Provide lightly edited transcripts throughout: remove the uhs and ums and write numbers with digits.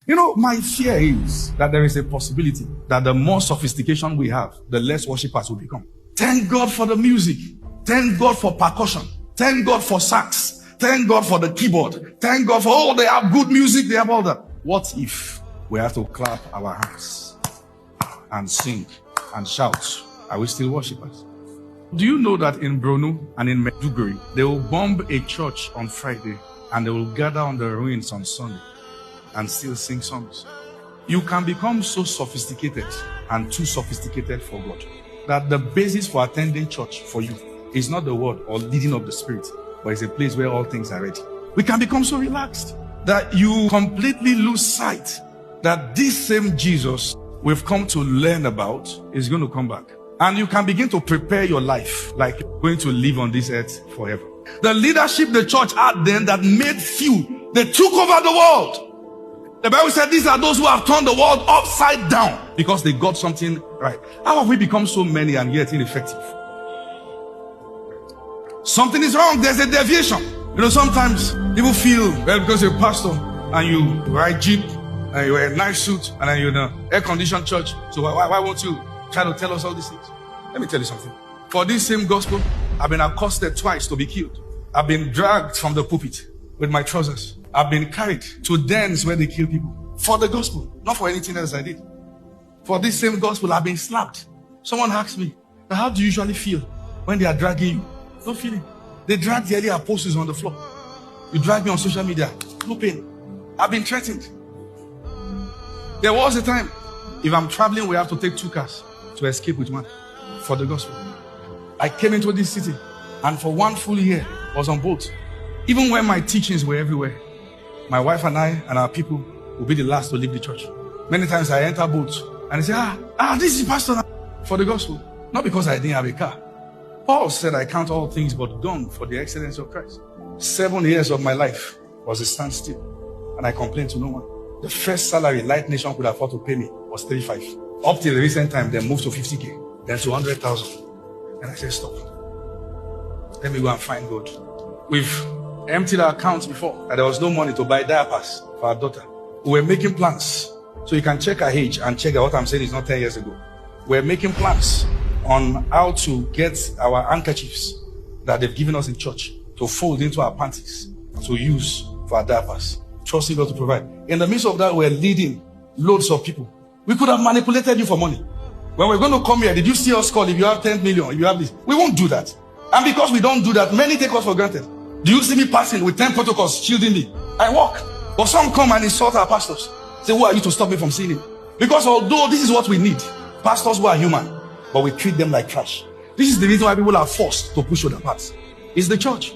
You know, my fear is that there is a possibility that the more sophistication we have, the less worshipers will become. Thank God for the music. Thank God for percussion. Thank God for sax. Thank God for the keyboard. Thank God for, oh, they have good music. They have all that. What if we have to clap our hands and sing and shout? Are we still worshipers? Do you know that in Bronu and in Maiduguri, they will bomb a church on Friday and they will gather on the ruins on Sunday and still sing songs? You can become so sophisticated and too sophisticated for God that the basis for attending church for you is not the word or leading of the Spirit, but it's a place where all things are ready. We can become so relaxed that you completely lose sight that this same Jesus we've come to learn about is going to come back. And you can begin to prepare your life like you're going to live on this earth forever. The leadership the church had then that made few, they took over the world. The Bible said these are those who have turned the world upside down because they got something right. How have we become so many and yet ineffective? Something is wrong. There's a deviation. You know, sometimes people feel, well, because you're a pastor and you ride Jeep and you wear a nice suit and then you're in an air-conditioned church, so why won't you try to tell us all these things? Let me tell you something. For this same gospel, I've been accosted twice to be killed. I've been dragged from the pulpit with my trousers. I've been carried to dens where they kill people. For the gospel, not for anything else I did. For this same gospel, I've been slapped. Someone asked me, how do you usually feel when they are dragging you? No feeling. They drag the early apostles on the floor. You drag me on social media. No pain. I've been threatened. There was a time, if I'm traveling, we have to take 2 cars to escape with one for the gospel. I came into this city and for 1 full year I was on boat. Even when my teachings were everywhere, my wife and I and our people will be the last to leave the church. Many times I enter boats and they say, this is pastor for the gospel. Not because I didn't have a car. Paul said, I count all things but dung for the excellence of Christ. 7 years of my life was a standstill and I complained to no one. The first salary Light Nation could afford to pay me was 35. Up till the recent time, they moved to 50K, then to 100,000. And I said, stop. Let me go and find God. We've emptied our accounts before, and there was no money to buy diapers for our daughter. We were making plans. So you can check her age and check that what I'm saying is not 10 years ago. We're making plans on how to get our handkerchiefs that they've given us in church to fold into our panties to use for our diapers. Trusting God to provide. In the midst of that, we're leading loads of people. We could have manipulated you for money. When we're going to come here, did you see us call if you have 10 million, if you have this? We won't do that. And because we don't do that, many take us for granted. Do you see me passing with 10 protocols shielding me? I walk. But some come and insult our pastors. Say, who are you to stop me from seeing him? Because although this is what we need, pastors who are human, but we treat them like trash. This is the reason why people are forced to push other parts. It's the church.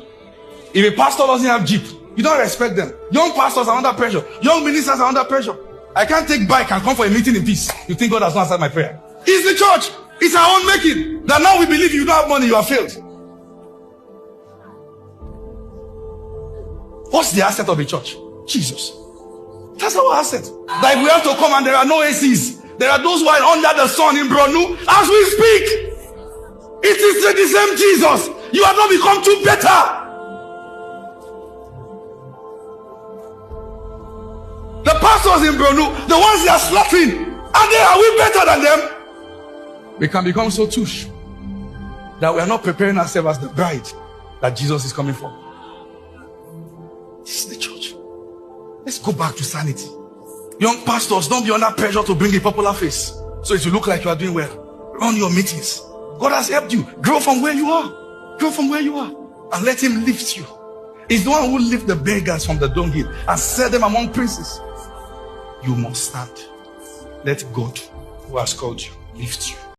If a pastor doesn't have Jeep, you don't respect them. Young pastors are under pressure. Young ministers are under pressure. I can't take bike and come for a meeting in peace. You think God has not answered my prayer? It's the church. It's our own making. That now we believe you don't have money, you have failed. What's the asset of a church? Jesus. That's our asset. That if we have to come and there are no ACs, there are those who are under the sun in Bronu as we speak. It is the same Jesus. You have not become too better. The pastors in Bronu, the ones they are slaughtering, are we better than them? We can become so touche that we are not preparing ourselves as the bride that Jesus is coming for. This is the church. Let's go back to sanity. Young pastors, don't be under pressure to bring a popular face so it will look like you are doing well. Run your meetings. God has helped you. Grow from where you are. Grow from where you are. And let him lift you. He's the one who lifts the beggars from the dunghill and set them among princes. You must stand. Let God, who has called you, lift you.